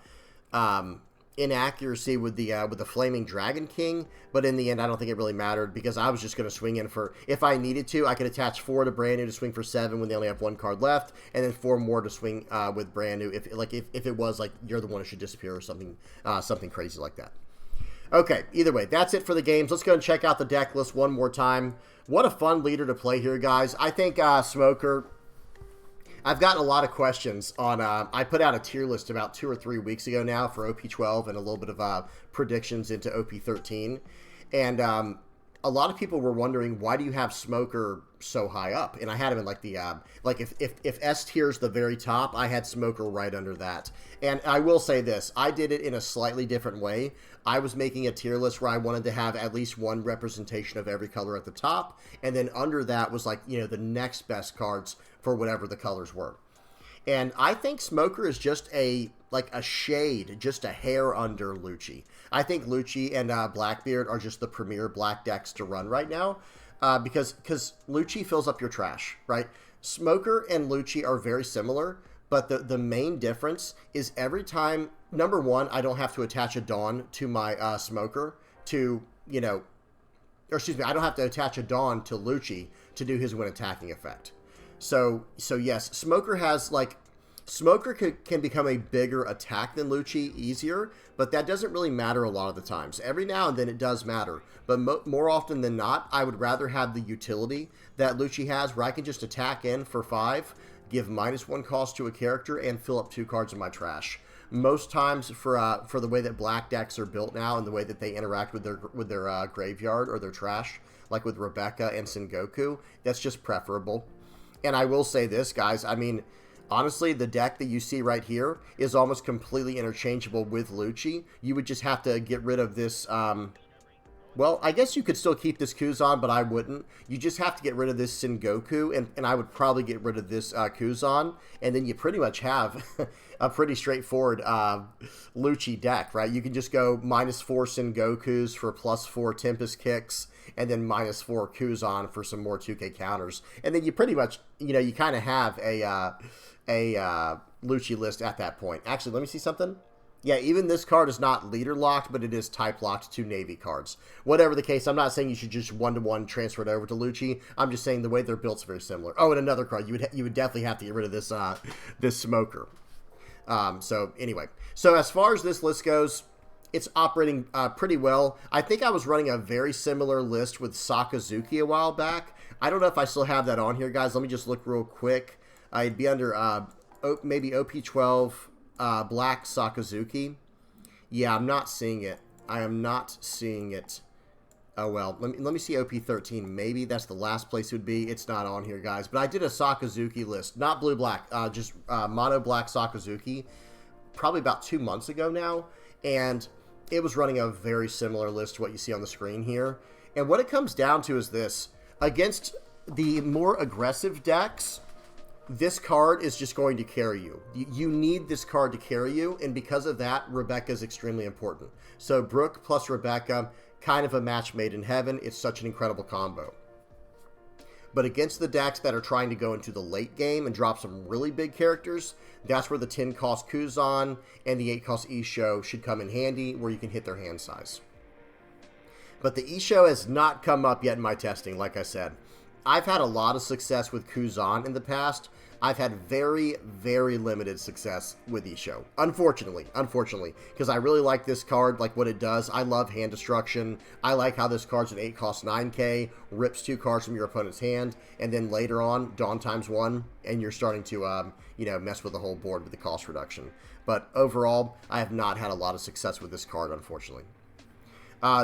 inaccuracy with the Flaming Dragon King, but in the end I don't think it really mattered because I was just going to swing in for, if I needed to, I could attach 4 to brand new to swing for 7 when they only have 1 card left, and then 4 more to swing with brand new if it was like you're the one who should disappear or something crazy like that. Okay, either way, that's it for the games. Let's go and check out the deck list one more time. What a fun leader to play here, guys. I think Smoker, I've gotten a lot of questions on, I put out a tier list about 2 or 3 weeks ago now for OP12 and a little bit of predictions into OP13. And a lot of people were wondering, why do you have Smoker so high up? And I had him in like the, if S tier's the very top, I had Smoker right under that. And I will say this, I did it in a slightly different way. I was making a tier list where I wanted to have at least 1 representation of every color at the top. And then under that was like, the next best cards for whatever the colors were. And I think Smoker is just a shade, just a hair under Lucci. I think Lucci and Blackbeard are just the premier black decks to run right now because Lucci fills up your trash, right? Smoker and Lucci are very similar, but the main difference is every time, number one, I don't have to attach a Dawn to my Smoker to, or excuse me, I don't have to attach a Dawn to Lucci to do his when attacking effect. So yes, Smoker has Smoker can become a bigger attack than Lucci easier, but that doesn't really matter a lot of the times. Every now and then it does matter, but more often than not, I would rather have the utility that Lucci has where I can just attack in for 5, give -1 cost to a character, and fill up 2 cards in my trash. Most times for the way that black decks are built now and the way that they interact with their graveyard or their trash, like with Rebecca and Sengoku, that's just preferable. And I will say this, guys, I mean, honestly, the deck that you see right here is almost completely interchangeable with Lucci. You would just have to get rid of this, well, I guess you could still keep this Kuzan, but I wouldn't. You just have to get rid of this Sengoku, and I would probably get rid of this Kuzan, and then you pretty much have a pretty straightforward Lucci deck, right? You can just go -4 Sengokus for +4 Tempest Kicks, and then -4 Kuzan for some more 2K counters. And then you pretty much, you know, you kind of have a Lucci list at that point. Actually, let me see something. Yeah, even this card is not leader locked, but it is type locked to Navy cards. Whatever the case, I'm not saying you should just one-to-one transfer it over to Lucci. I'm just saying the way they're built is very similar. Oh, and another card, you would definitely have to get rid of this this Smoker. So anyway, so as far as this list goes, it's operating pretty well. I think I was running a very similar list with Sakazuki a while back. I don't know if I still have that on here, guys. Let me just look real quick. I'd be under maybe OP12. Black Sakazuki. Yeah, I'm not seeing it. I am not seeing it. Oh, well. Let me see OP13. Maybe that's the last place it would be. It's not on here, guys. But I did a Sakazuki list. Not blue-black. Just mono-black Sakazuki. Probably about 2 months ago now. And it was running a very similar list to what you see on the screen here. And what it comes down to is this. Against the more aggressive decks, this card is just going to carry you. You need this card to carry you, and because of that, Rebecca is extremely important. So Brooke plus Rebecca, kind of a match made in heaven. It's such an incredible combo. But against the decks that are trying to go into the late game and drop some really big characters, that's where the 10-cost Kuzan and the 8-cost Isho should come in handy, where you can hit their hand size. But the Isho has not come up yet in my testing, like I said. I've had a lot of success with Kuzan in the past. I've had very, very limited success with Isho. Unfortunately, because I really like this card, like what it does. I love hand destruction. I like how this card's an 8 cost 9k, rips 2 cards from your opponent's hand, and then later on, Dawn ×1, and you're starting to, you know, mess with the whole board with the cost reduction. But overall, I have not had a lot of success with this card, unfortunately.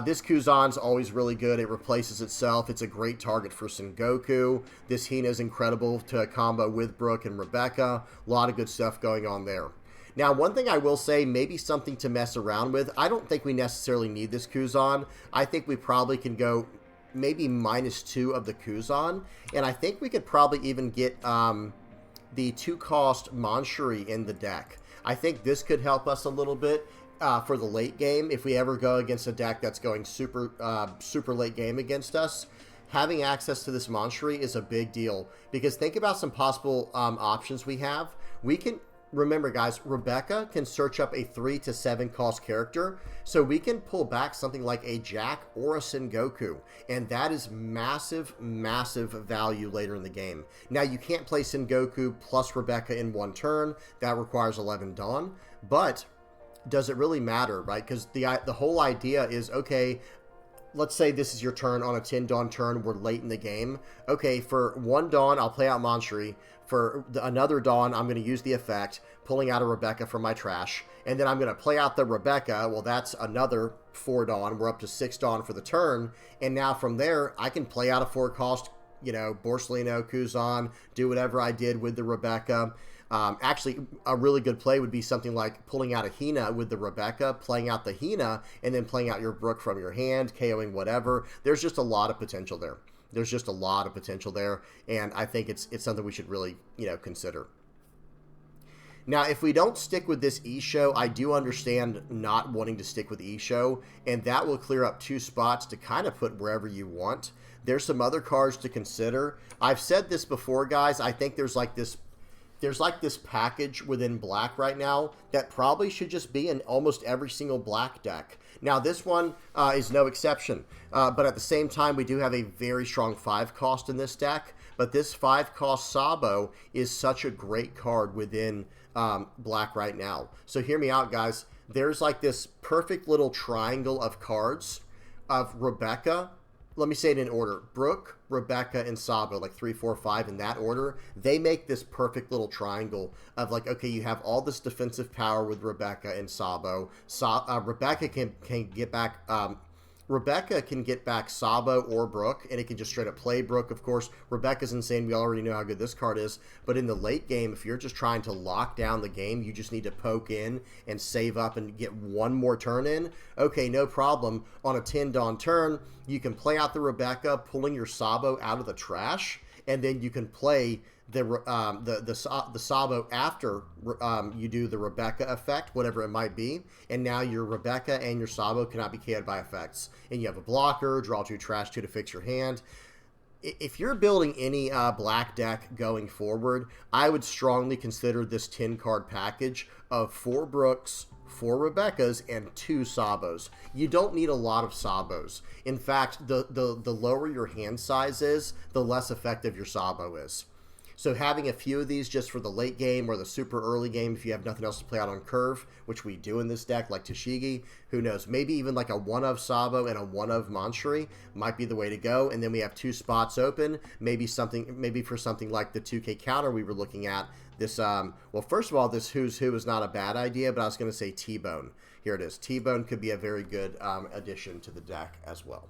This Kuzan's always really good. It replaces itself. It's a great target for Sengoku. This Hina is incredible to combo with Brooke and Rebecca. A lot of good stuff going on there. Now, one thing I will say, maybe something to mess around with. I don't think we necessarily need this Kuzan. I think we probably can go maybe -2 of the Kuzan. And I think we could probably even get the 2-cost Manshuri in the deck. I think this could help us a little bit. For the late game, if we ever go against a deck that's going super late game against us, having access to this Manshuri is a big deal. Because think about some possible options we have. We can, remember guys, Rebecca can search up a 3 to 7 cost character, so we can pull back something like a Jack or a Sengoku, and that is massive, massive value later in the game. Now, you can't play Sengoku plus Rebecca in one turn. That requires 11 Dawn, but does it really matter, right? Because the whole idea is, okay, let's say this is your turn on a 10 Dawn turn. We're late in the game. Okay, for 1 Dawn, I'll play out Manshuri. For another Dawn, I'm going to use the effect, pulling out a Rebecca from my trash. And then I'm going to play out the Rebecca. Well, that's another 4 Dawn. We're up to 6 Dawn for the turn. And now from there, I can play out a 4-cost, you know, Borsellino, Kuzan, do whatever I did with the Rebecca. Actually, a really good play would be something like pulling out a Hina with the Rebecca, playing out the Hina, and then playing out your Brooke from your hand, KOing whatever. There's just a lot of potential there. There's just a lot of potential there, and I think it's something we should really, you know, consider. Now, if we don't stick with this Isho, I do understand not wanting to stick with Isho, and that will clear up 2 spots to kind of put wherever you want. There's some other cards to consider. I've said this before, guys. I think there's like this package within black right now that probably should just be in almost every single black deck. Now, this one is no exception, but at the same time, we do have a very strong 5-cost in this deck, but this 5-cost Sabo is such a great card within black right now. So hear me out, guys. There's like this perfect little triangle of cards of Rebecca. Let me say it in order. Brooke, Rebecca, and Sabo, like 3, 4, 5 in that order. They make this perfect little triangle of like, okay, you have all this defensive power with Rebecca and Sabo. Rebecca can get back Rebecca can get back Sabo or Brooke, and it can just straight up play Brooke, of course. Rebecca's insane. We already know how good this card is. But in the late game, if you're just trying to lock down the game, you just need to poke in and save up and get one more turn in. Okay, no problem. On a 10 Dawn turn, you can play out the Rebecca, pulling your Sabo out of the trash, and then you can play the Sabo after you do the Rebecca effect, whatever it might be, and now your Rebecca and your Sabo cannot be KO'd by effects. And you have a blocker, draw 2, trash 2 to fix your hand. If you're building any black deck going forward, I would strongly consider this 10-card package of 4 Brooks, 4 Rebeccas, and 2 Sabos. You don't need a lot of Sabos. In fact, the lower your hand size is, the less effective your Sabo is. So having a few of these just for the late game or the super early game, if you have nothing else to play out on curve, which we do in this deck, like TCG, who knows, maybe even like a 1 of Sabo and a 1 of Manchuri might be the way to go. And then we have 2 spots open, maybe for something like the 2K counter we were looking at. This, well, first of all, this Who's Who is not a bad idea, but I was going to say T-Bone. Here it is. T-Bone could be a very good addition to the deck as well.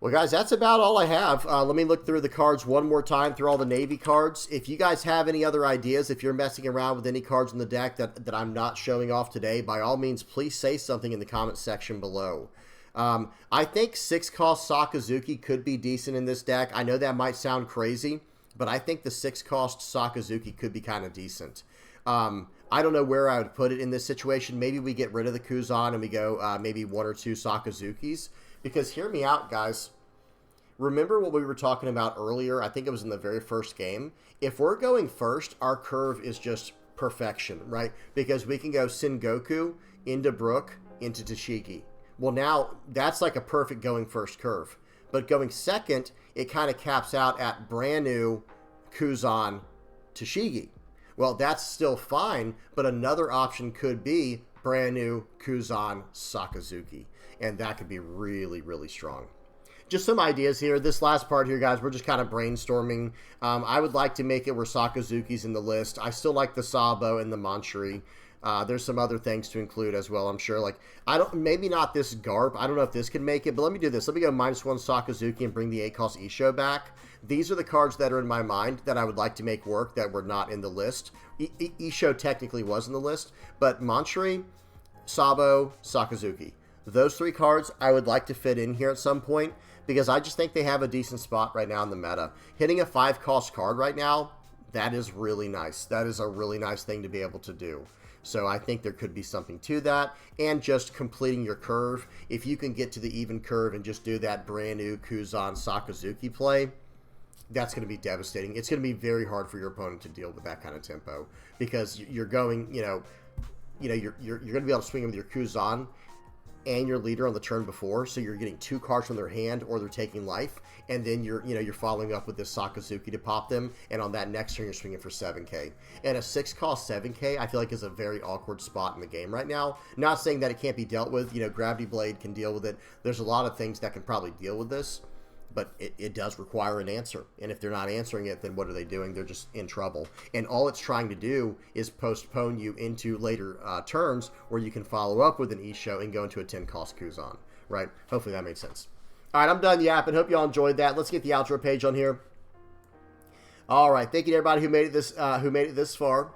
Well, guys, that's about all I have. Let me look through the cards one more time, through all the Navy cards. If you guys have any other ideas, if you're messing around with any cards in the deck that I'm not showing off today, by all means, please say something in the comment section below. I think 6-cost Sakazuki could be decent in this deck. I know that might sound crazy, but I think the 6-cost Sakazuki could be kind of decent. I don't know where I would put it in this situation. Maybe we get rid of the Kuzan and we go maybe 1 or 2 Sakazukis. Because hear me out, guys. Remember what we were talking about earlier? I think it was in the very first game. If we're going first, our curve is just perfection, right? Because we can go Sengoku into Brooke into Tashigi. Well, now that's like a perfect going first curve. But going second, it kind of caps out at brand new Kuzan Tashigi. Well, that's still fine, but another option could be brand new Kuzan Sakazuki. And that could be really, really strong. Just some ideas here. This last part here, guys, we're just kind of brainstorming. I would like to make it where Sakazuki's in the list. I still like the Sabo and the Manchuri. There's some other things to include as well, I'm sure. Like, maybe not this Garp. I don't know if this can make it, but let me do this. Let me go -1 Sakazuki and bring the 8-cost Isho back. These are the cards that are in my mind that I would like to make work that were not in the list. Isho technically was in the list, but Manchuri, Sabo, Sakazuki. Those 3 cards I would like to fit in here at some point because I just think they have a decent spot right now in the meta. Hitting a 5-cost card right now, that is really nice. That is a really nice thing to be able to do. So I think there could be something to that. And just completing your curve. If you can get to the even curve and just do that brand new Kuzan Sakazuki play, that's going to be devastating. It's going to be very hard for your opponent to deal with that kind of tempo because you're going, you're going to be able to swing with your Kuzan and your leader on the turn before, so you're getting 2 cards from their hand or they're taking life, and then you're following up with this Sakazuki to pop them, and on that next turn you're swinging for 7k. And a 6-cost 7k I feel like is a very awkward spot in the game right now. Not saying that it can't be dealt with. Gravity Blade can deal with it. There's a lot of things that can probably deal with this, but it does require an answer. And if they're not answering it, then what are they doing? They're just in trouble. And all it's trying to do is postpone you into later turns where you can follow up with an Isho and go into a 10-cost Kuzan, right? Hopefully that made sense. All right, I'm done yapping. Hope y'all enjoyed that. Let's get the outro page on here. All right, thank you to everybody who made it this far.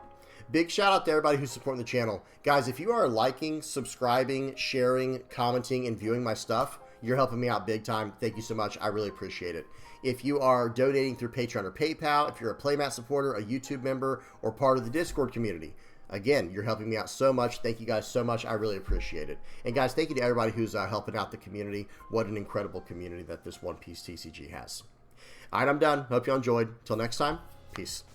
Big shout out to everybody who's supporting the channel. Guys, if you are liking, subscribing, sharing, commenting, and viewing my stuff, you're helping me out big time. Thank you so much. I really appreciate it. If you are donating through Patreon or PayPal, if you're a Playmat supporter, a YouTube member, or part of the Discord community, again, you're helping me out so much. Thank you guys so much. I really appreciate it. And guys, thank you to everybody who's helping out the community. What an incredible community that this One Piece TCG has. All right, I'm done. Hope you enjoyed. Till next time, peace.